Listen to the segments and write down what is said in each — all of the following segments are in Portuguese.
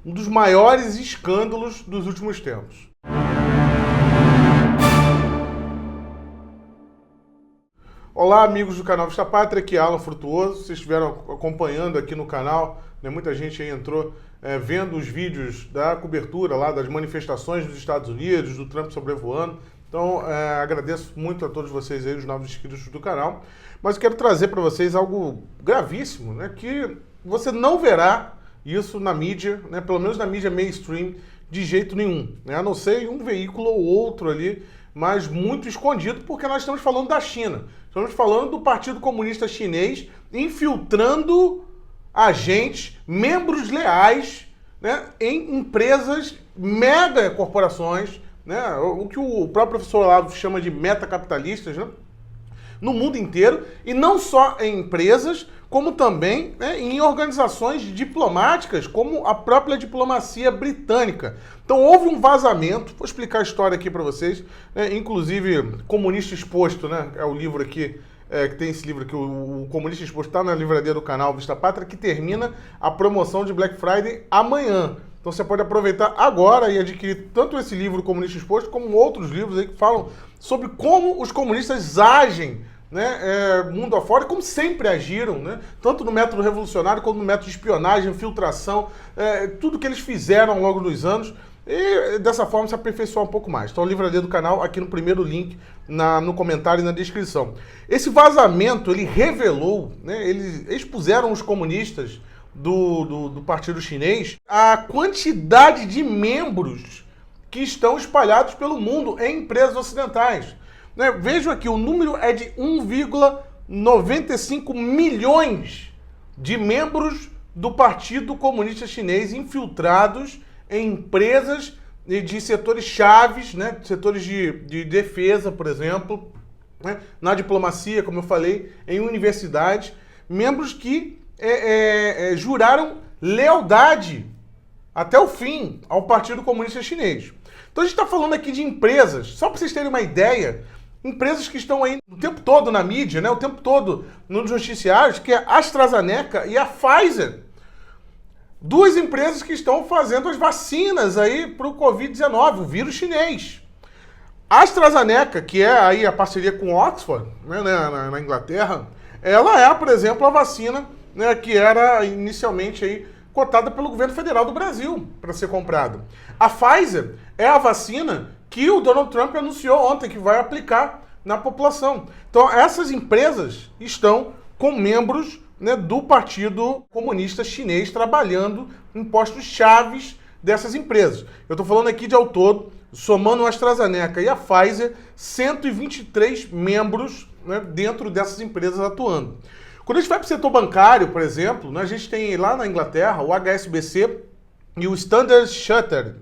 um dos maiores escândalos dos últimos tempos. Olá, amigos do canal Vista Pátria, aqui é Alan Frutuoso. Vocês estiveram acompanhando aqui no canal, né? Muita gente aí entrou vendo os vídeos da cobertura lá das manifestações dos Estados Unidos, do Trump sobrevoando. Então, agradeço muito a todos vocês aí, os novos inscritos do canal. Mas eu quero trazer para vocês algo gravíssimo, né? Que você não verá isso na mídia, né? Pelo menos na mídia mainstream, de jeito nenhum, né? A não ser em um veículo ou outro ali, mas muito escondido, porque nós estamos falando da China. Estamos falando do Partido Comunista Chinês infiltrando agentes, membros leais, né, em empresas, mega corporações, né, o que o próprio professor Olavo chama de metacapitalistas, né, no mundo inteiro, e não só em empresas, como também, né, em organizações diplomáticas, como a própria diplomacia britânica. Então houve um vazamento, vou explicar a história aqui para vocês, né, inclusive Comunista Exposto, né, é o livro aqui, que tem esse livro aqui, o Comunista Exposto, está na livraria do canal Vista Pátria, que termina a promoção de Black Friday amanhã. Então você pode aproveitar agora e adquirir tanto esse livro Comunista Exposto, como outros livros aí que falam sobre como os comunistas agem, né, mundo afora, como sempre agiram, né, tanto no método revolucionário como no método de espionagem, infiltração, tudo que eles fizeram ao longo dos anos, e dessa forma se aperfeiçoar um pouco mais. Então, a livraria do canal, aqui no primeiro link, no comentário e na descrição. Esse vazamento, ele revelou, né, eles expuseram os comunistas do Partido Chinês a quantidade de membros que estão espalhados pelo mundo em empresas ocidentais. Né? Vejam aqui, o número é de 1,95 milhões de membros do Partido Comunista Chinês infiltrados em empresas de setores chaves, né? Setores de defesa, por exemplo, né? Na diplomacia, como eu falei, em universidades, membros que juraram lealdade até o fim ao Partido Comunista Chinês. Então a gente está falando aqui de empresas, só para vocês terem uma ideia, empresas que estão aí o tempo todo na mídia, né, o tempo todo nos noticiários, que é a AstraZeneca e a Pfizer. Duas empresas que estão fazendo as vacinas aí para o Covid-19, o vírus chinês. A AstraZeneca, que é aí a parceria com Oxford, né, na Inglaterra, ela é, por exemplo, a vacina, né, que era inicialmente aí cotada pelo governo federal do Brasil para ser comprada. A Pfizer é a vacina que o Donald Trump anunciou ontem que vai aplicar na população. Então, essas empresas estão com membros, né, do Partido Comunista Chinês trabalhando em postos chaves dessas empresas. Eu estou falando aqui de ao todo, somando a AstraZeneca e a Pfizer, 123 membros, né, dentro dessas empresas atuando. Quando a gente vai para o setor bancário, por exemplo, né, a gente tem lá na Inglaterra o HSBC e o Standard Chartered,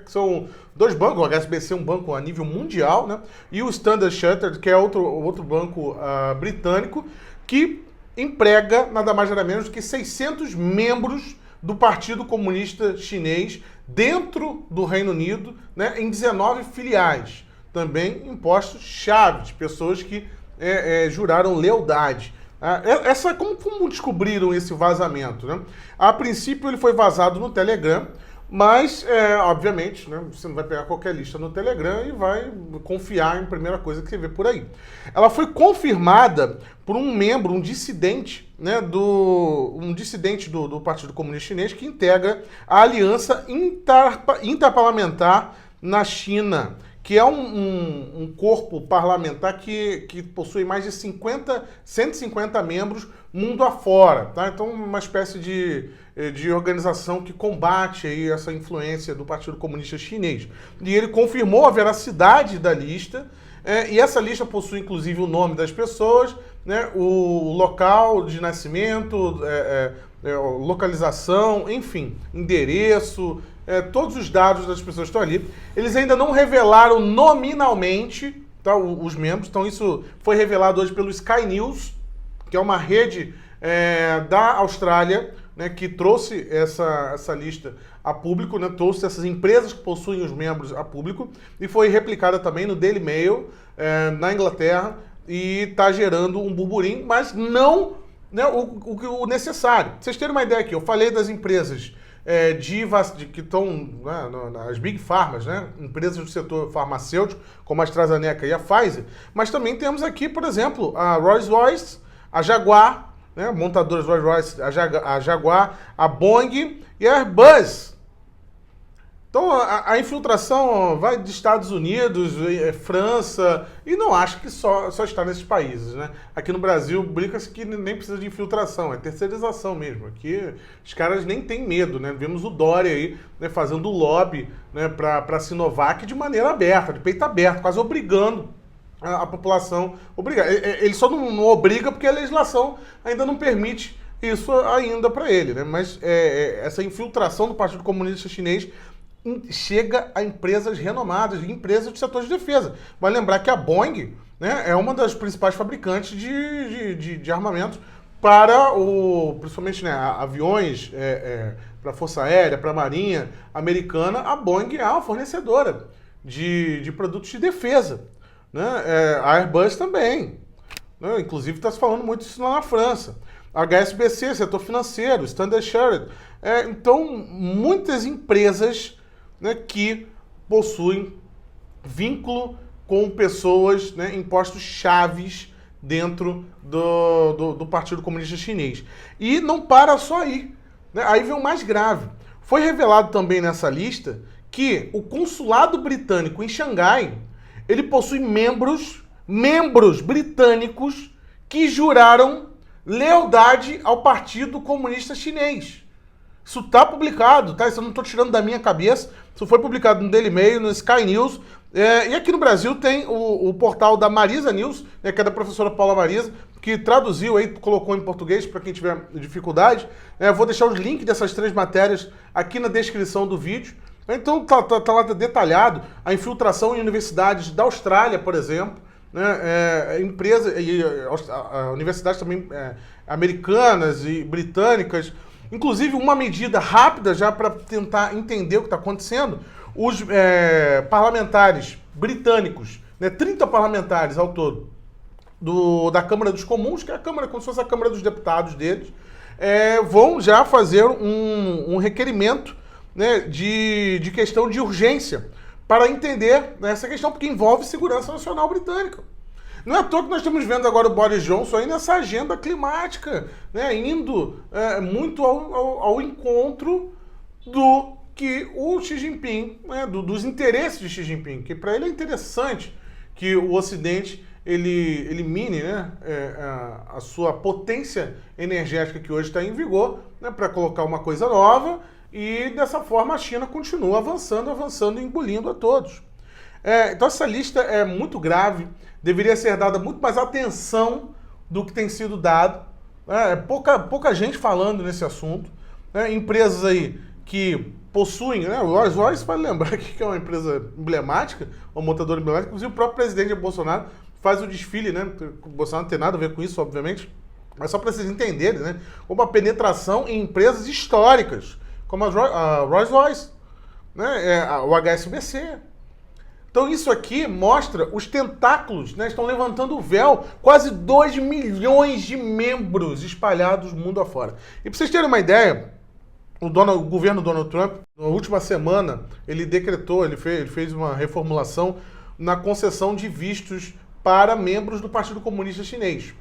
que são dois bancos. O HSBC é um banco a nível mundial, né, e o Standard Chartered, que é outro banco britânico, que emprega nada mais nada menos do que 600 membros do Partido Comunista Chinês dentro do Reino Unido, né, em 19 filiais. Também em postos chaves, pessoas que juraram lealdade. Como descobriram esse vazamento, né? A princípio ele foi vazado no Telegram, mas, obviamente, né, você não vai pegar qualquer lista no Telegram e vai confiar em primeira coisa que você vê por aí. Ela foi confirmada por um membro, um dissidente, né, do Partido Comunista Chinês, que integra a Aliança Interparlamentar na China, que é um corpo parlamentar que possui mais de 150 membros mundo afora, tá? Então, uma espécie de organização que combate aí essa influência do Partido Comunista Chinês. E ele confirmou a veracidade da lista, e essa lista possui, inclusive, o nome das pessoas, né, o local de nascimento, localização, enfim, endereço, todos os dados das pessoas que estão ali. Eles ainda não revelaram nominalmente, tá, os membros, então isso foi revelado hoje pelo Sky News, que é uma rede da Austrália, né, que trouxe essa lista a público, né, trouxe essas empresas que possuem os membros a público, e foi replicada também no Daily Mail, na Inglaterra, e está gerando um burburinho, mas não, né, o necessário. Pra vocês terem uma ideia aqui, eu falei das empresas que estão, né, nas Big Pharmas, né, empresas do setor farmacêutico, como a AstraZeneca e a Pfizer, mas também temos aqui, por exemplo, a Rolls-Royce, a Jaguar, né, montadoras Rolls-Royce, a Jaguar, a Boeing e a Airbus. Então, a infiltração vai dos Estados Unidos, França, e não acho que só está nesses países, né? Aqui no Brasil, brinca-se que nem precisa de infiltração, é terceirização mesmo. Aqui, os caras nem têm medo, né? Vemos o Dória aí, né, fazendo lobby, né, para a Sinovac de maneira aberta, de peito aberto, quase obrigando a população. Ele só não obriga porque a legislação ainda não permite isso ainda para ele, né? Mas essa infiltração do Partido Comunista Chinês chega a empresas renomadas, empresas do setor de defesa. Vai lembrar que a Boeing, né, é uma das principais fabricantes de armamentos para principalmente, né, aviões, para a Força Aérea, para a Marinha Americana. A Boeing é uma fornecedora de produtos de defesa, né? A Airbus também, né? Inclusive está se falando muito isso lá na França. A HSBC, setor financeiro, Standard Chartered. Então, muitas empresas, né, que possuem vínculo com pessoas, né, em postos chaves dentro do Partido Comunista Chinês. E não para só aí, né? Aí vem o mais grave. Foi revelado também nessa lista que o consulado britânico em Xangai, ele possui membros britânicos que juraram lealdade ao Partido Comunista Chinês. Isso está publicado, tá? Isso eu não estou tirando da minha cabeça. Isso foi publicado no Daily Mail, no Sky News. E aqui no Brasil tem o portal da Marisa News, né, que é da professora Paula Marisa, que traduziu aí, colocou em português para quem tiver dificuldade. Vou deixar os links dessas 3 matérias aqui na descrição do vídeo. Então tá lá detalhado a infiltração em universidades da Austrália, por exemplo, né, universidades também americanas e britânicas. Inclusive, uma medida rápida já para tentar entender o que está acontecendo, os parlamentares britânicos, né, 30 parlamentares ao todo, da Câmara dos Comuns, que é a Câmara, como se fosse a Câmara dos Deputados deles, vão já fazer um requerimento, né, de questão de urgência para entender, né, essa questão, porque envolve segurança nacional britânica. Não é à toa que nós estamos vendo agora o Boris Johnson aí nessa agenda climática, né, indo muito ao encontro do que o Xi Jinping, né, dos interesses de Xi Jinping, que para ele é interessante que o Ocidente ele elimine, né, a sua potência energética que hoje está em vigor, né, para colocar uma coisa nova, e dessa forma a China continua avançando e engolindo a todos. Então essa lista é muito grave, deveria ser dada muito mais atenção do que tem sido dado. Pouca gente falando nesse assunto. Empresas aí que possuem, né, o Rolls-Royce, vale lembrar que é uma empresa emblemática, uma montadora emblemática, inclusive o próprio presidente Bolsonaro faz o desfile, né? O Bolsonaro não tem nada a ver com isso, obviamente, mas só para vocês entenderem, né? Uma penetração em empresas históricas, como a Rolls-Royce, né, o HSBC. Então isso aqui mostra os tentáculos, né, estão levantando o véu, quase 2 milhões de membros espalhados mundo afora. E para vocês terem uma ideia, o governo Donald Trump, na última semana, ele decretou, ele fez uma reformulação na concessão de vistos para membros do Partido Comunista Chinês.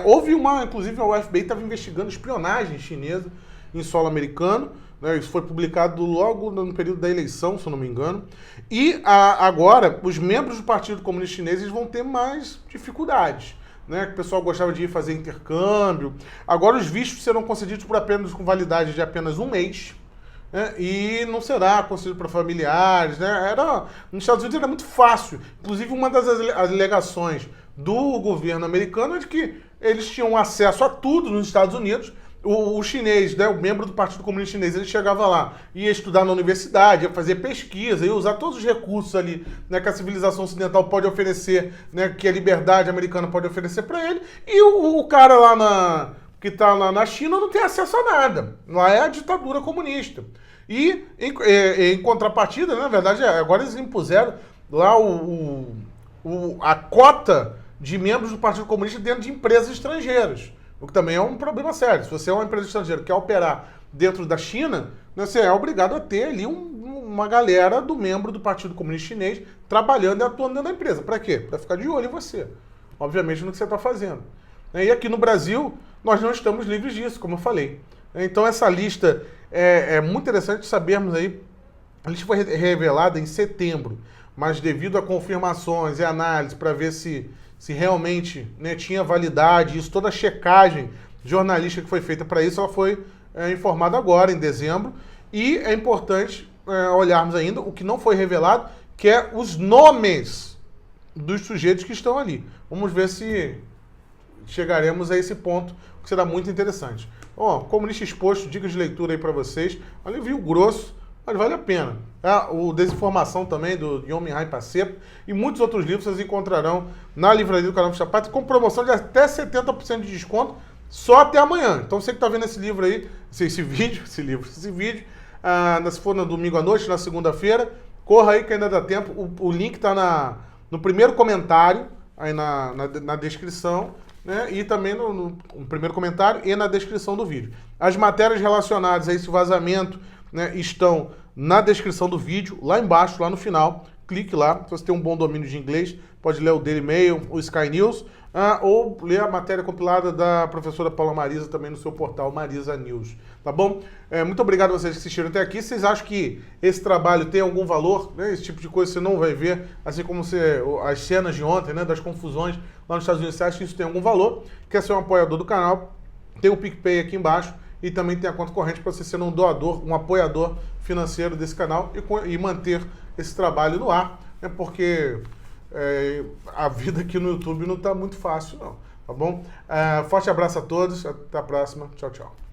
Houve inclusive a FBI estava investigando espionagem chinesa em solo americano, né, isso foi publicado logo no período da eleição, se eu não me engano. E agora, os membros do Partido Comunista Chinês vão ter mais dificuldades, né? O pessoal gostava de ir fazer intercâmbio. Agora os vistos serão concedidos com validade de apenas 1 mês, né? E não será concedido para familiares, né? Nos Estados Unidos era muito fácil. Inclusive, uma das alegações do governo americano é de que eles tinham acesso a tudo nos Estados Unidos. O chinês, né, o membro do Partido Comunista Chinês, ele chegava lá, ia estudar na universidade, ia fazer pesquisa, ia usar todos os recursos ali, né, que a civilização ocidental pode oferecer, né, que a liberdade americana pode oferecer para ele, e o cara lá que está lá na China não tem acesso a nada. Lá é a ditadura comunista. E em contrapartida, né, na verdade, agora eles impuseram lá a cota de membros do Partido Comunista dentro de empresas estrangeiras. O que também é um problema sério. Se você é uma empresa estrangeira que quer operar dentro da China, né, você é obrigado a ter ali uma galera do membro do Partido Comunista Chinês trabalhando e atuando dentro da empresa. Para quê? Para ficar de olho em você. Obviamente no que você está fazendo. E aqui no Brasil, nós não estamos livres disso, como eu falei. Então essa lista é muito interessante sabermos aí. A lista foi revelada em setembro, mas devido a confirmações e análise para ver se realmente, né, tinha validade, isso, toda a checagem jornalística que foi feita para isso, ela foi informada agora, em dezembro. E é importante olharmos ainda o que não foi revelado, que é os nomes dos sujeitos que estão ali. Vamos ver se chegaremos a esse ponto, que será muito interessante. Comunista Exposto, dicas de leitura aí para vocês. Alivio grosso, mas vale a pena. O Desinformação também, do Yeomihai Pacepo, e muitos outros livros vocês encontrarão na livraria do Canal Ficha Preta, com promoção de até 70% de desconto, só até amanhã. Então você que está vendo esse livro aí, esse vídeo, se for no domingo à noite, na segunda-feira, corra aí que ainda dá tempo. O link está no primeiro comentário, aí na descrição, né? E também no primeiro comentário e na descrição do vídeo. As matérias relacionadas a esse vazamento, né, estão na descrição do vídeo, lá embaixo, lá no final. Clique lá. Se você tem um bom domínio de inglês, pode ler o Daily Mail, o Sky News, ou ler a matéria compilada da professora Paula Marisa também no seu portal Marisa News. Tá bom? Muito obrigado a vocês que assistiram até aqui. Vocês acham que esse trabalho tem algum valor? Né? Esse tipo de coisa você não vai ver, assim como as cenas de ontem, né, das confusões lá nos Estados Unidos. Você acha que isso tem algum valor? Quer ser um apoiador do canal? Tem o PicPay aqui embaixo. E também tem a conta corrente para você ser um doador, um apoiador financeiro desse canal e manter esse trabalho no ar, né? Porque a vida aqui no YouTube não está muito fácil, não. Tá bom? Forte abraço a todos, até a próxima. Tchau, tchau.